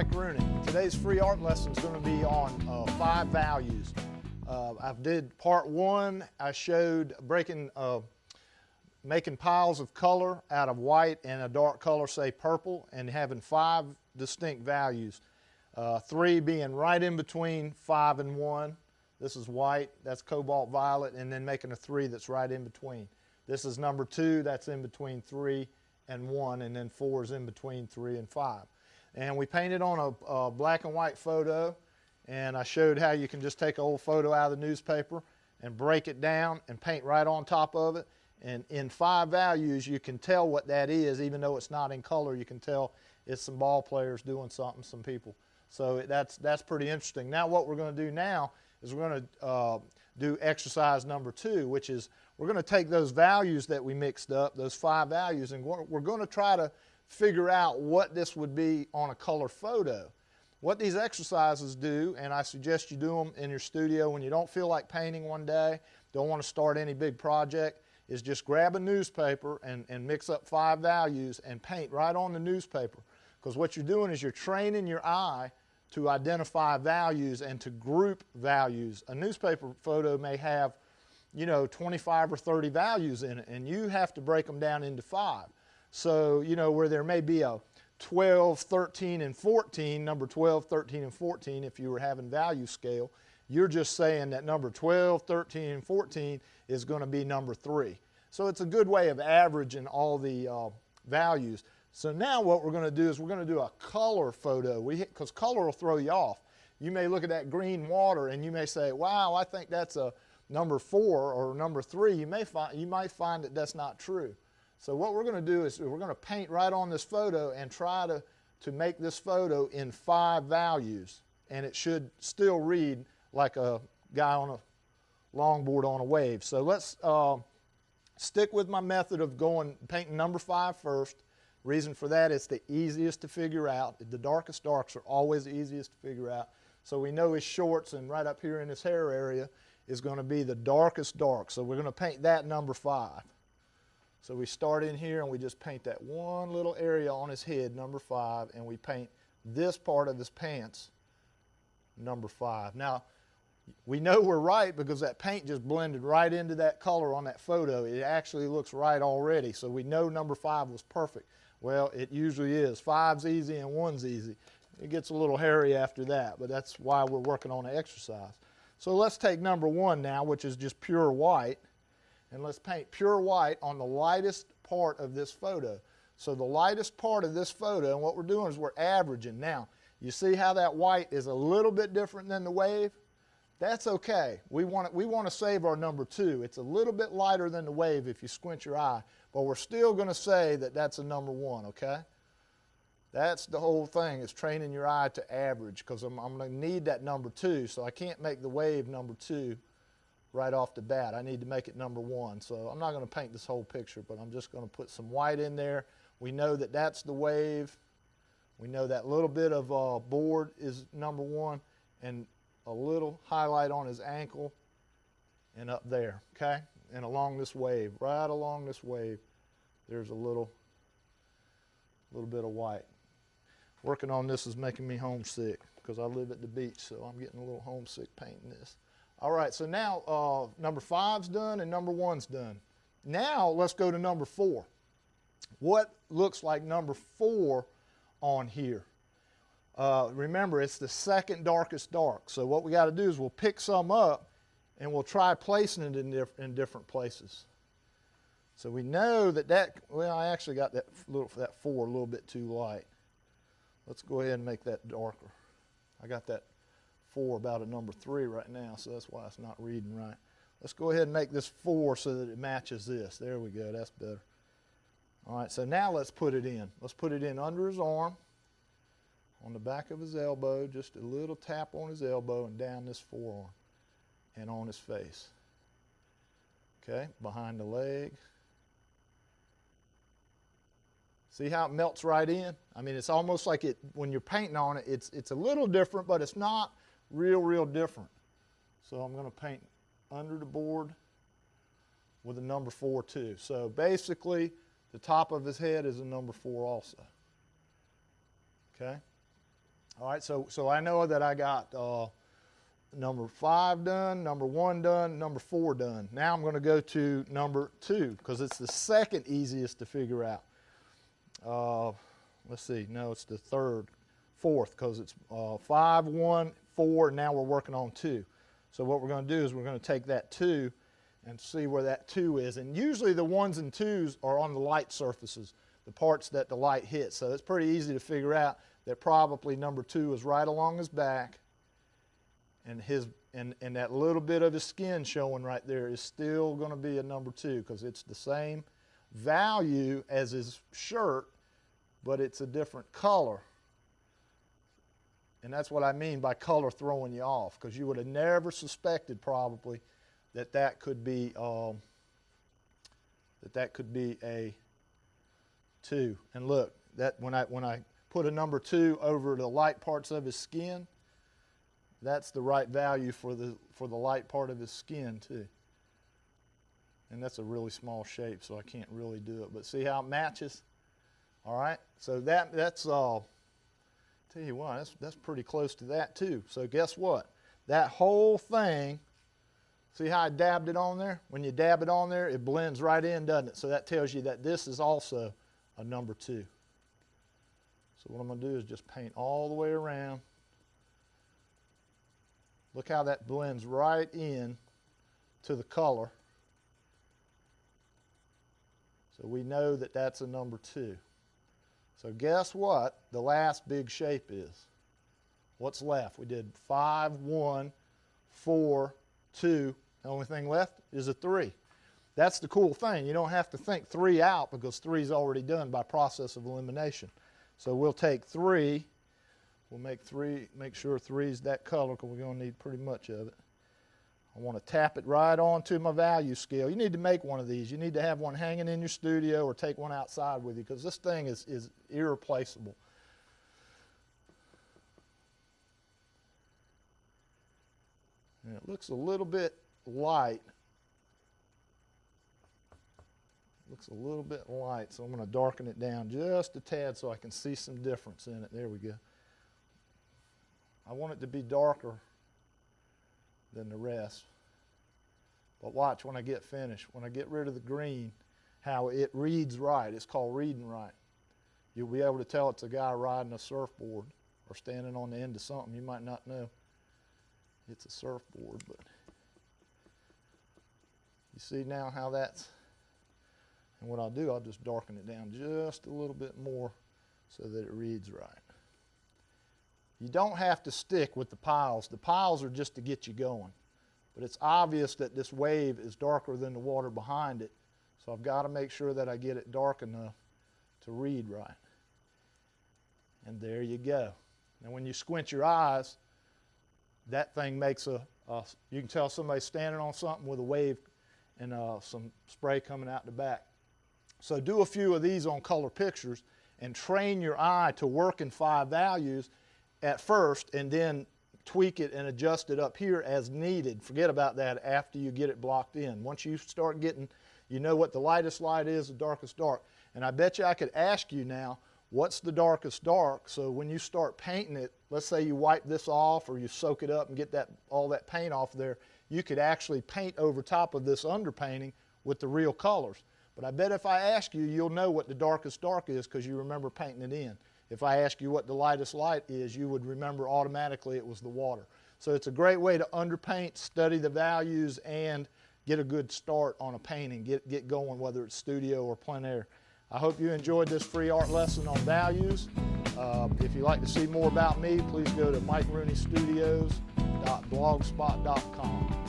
Mike Rooney. Today's free art lesson is going to be on 5 values. I did part 1. I showed making piles of color out of white and a dark color, say purple, and having 5 distinct values. 3 being right in between 5 and 1. This is white, that's cobalt violet, and then making a 3 that's right in between. This is number 2, that's in between 3 and 1, and then 4 is in between 3 and 5. And we painted on a black and white photo, and I showed how you can just take an old photo out of the newspaper and break it down and paint right on top of it. And in 5 values, you can tell what that is, even though it's not in color. You can tell it's some ball players doing something, some people. So that's pretty interesting. Now what we're going to do now is we're going to do exercise number 2, which is we're going to take those values that we mixed up, those 5 values, and we're going to try to figure out what this would be on a color photo. What these exercises do, and I suggest you do them in your studio when you don't feel like painting one day, don't want to start any big project, is just grab a newspaper and mix up 5 values and paint right on the newspaper. Because what you're doing is you're training your eye to identify values and to group values. A newspaper photo may have, 25 or 30 values in it, and you have to break them down into 5. So, where there may be a 12, 13, and 14, number 12, 13, and 14, if you were having value scale, you're just saying that number 12, 13, and 14 is going to be number 3. So it's a good way of averaging all the values. So now what we're going to do is we're going to do a color photo, because color will throw you off. You may look at that green water and you may say, wow, I think that's a number 4 or number 3. You might find that that's not true. So what we're going to do is we're going to paint right on this photo and try to make this photo in 5 values. And it should still read like a guy on a longboard on a wave. So let's stick with my method of painting number 5 first. Reason for that is the easiest to figure out. The darkest darks are always the easiest to figure out. So we know his shorts and right up here in his hair area is going to be the darkest dark. So we're going to paint that number 5. So we start in here and we just paint that one little area on his head, number 5, and we paint this part of his pants, number 5. Now, we know we're right because that paint just blended right into that color on that photo. It actually looks right already, so we know number 5 was perfect. Well, it usually is. 5's easy and 1's easy. It gets a little hairy after that, but that's why we're working on an exercise. So let's take number 1 now, which is just pure white, and let's paint pure white on the lightest part of this photo. So the lightest part of this photo, and what we're doing is we're averaging. Now, you see how that white is a little bit different than the wave? That's okay. We want to save our number 2. It's a little bit lighter than the wave if you squint your eye, but we're still going to say that that's a number 1, okay? That's the whole thing, is training your eye to average, because I'm going to need that number 2, so I can't make the wave number 2 right off the bat. I need to make it number 1. So I'm not going to paint this whole picture, but I'm just going to put some white in there. We know that that's the wave. We know that little bit of board is number 1, and a little highlight on his ankle and up there, okay? And along this wave, right along this wave, there's a little bit of white. Working on this is making me homesick because I live at the beach, so I'm getting a little homesick painting this. All right, so now number 5's done and number 1's done. Now let's go to number 4. What looks like number 4 on here? Remember, it's the second darkest dark. So what we got to do is we'll pick some up and we'll try placing it in different places. So we know well, I actually got that 4 a little bit too light. Let's go ahead and make that darker. I got that 4 about a number 3 right now, so that's why it's not reading right. Let's go ahead and make this 4 so that it matches this. There we go, that's better. All right, so now let's put it in. Let's put it in under his arm, on the back of his elbow, just a little tap on his elbow and down this forearm, and on his face. Okay, behind the leg. See how it melts right in? I mean, it's almost like when you're painting on it, it's a little different, but it's not real different. So I'm going to paint under the board with a number 4 too. So basically, the top of his head is a number 4 also. Okay? All right, so I know that I got number 5 done, number 1 done, number 4 done. Now I'm going to go to number 2 because it's the second easiest to figure out. Let's see, no, it's the fourth because it's 5, 1, 4, and now we're working on 2. So what we're going to do is we're going to take that 2 and see where that 2 is. And usually the 1s and 2s are on the light surfaces, the parts that the light hits. So it's pretty easy to figure out that probably number 2 is right along his back, and that little bit of his skin showing right there is still going to be a number 2 because it's the same value as his shirt, but it's a different color. And that's what I mean by color throwing you off, because you would have never suspected probably that could be a 2. And look, that when I put a number 2 over the light parts of his skin, that's the right value for the light part of his skin too. And that's a really small shape, so I can't really do it. But see how it matches? All right, so that's tell you what, that's pretty close to that too. So guess what? That whole thing, see how I dabbed it on there? When you dab it on there, it blends right in, doesn't it? So that tells you that this is also a number 2. So what I'm going to do is just paint all the way around. Look how that blends right in to the color. So we know that that's a number 2. So guess what the last big shape is? What's left? We did 5, 1, 4, 2. The only thing left is a 3. That's the cool thing. You don't have to think 3 out because 3 is already done by process of elimination. So we'll take 3. We'll make sure 3 is that color because we're going to need pretty much of it. I want to tap it right onto my value scale. You need to make one of these. You need to have one hanging in your studio or take one outside with you because this thing is irreplaceable. And it looks a little bit light. Looks a little bit light, so I'm going to darken it down just a tad so I can see some difference in it. There we go. I want it to be darker than the rest. But watch when I get finished. When I get rid of the green, how it reads right. It's called reading right. You'll be able to tell it's a guy riding a surfboard or standing on the end of something. You might not know it's a surfboard, but you see now how that's. And what I'll do, I'll just darken it down just a little bit more so that it reads right. You don't have to stick with the piles. The piles are just to get you going. But it's obvious that this wave is darker than the water behind it, so I've got to make sure that I get it dark enough to read right. And there you go. Now when you squint your eyes, that thing makes you can tell somebody's standing on something with a wave and some spray coming out the back. So do a few of these on color pictures and train your eye to work in 5 values at first and then tweak it and adjust it up here as needed. Forget about that after you get it blocked in. Once you start getting, you know what the lightest light is, the darkest dark. And I bet you I could ask you now, what's the darkest dark? So when you start painting it, let's say you wipe this off or you soak it up and get all that paint off there, you could actually paint over top of this underpainting with the real colors. But I bet if I ask you, you'll know what the darkest dark is because you remember painting it in. If I ask you what the lightest light is, you would remember automatically it was the water. So it's a great way to underpaint, study the values, and get a good start on a painting, get going, whether it's studio or plein air. I hope you enjoyed this free art lesson on values. If you'd like to see more about me, please go to MikeRooneyStudios.blogspot.com.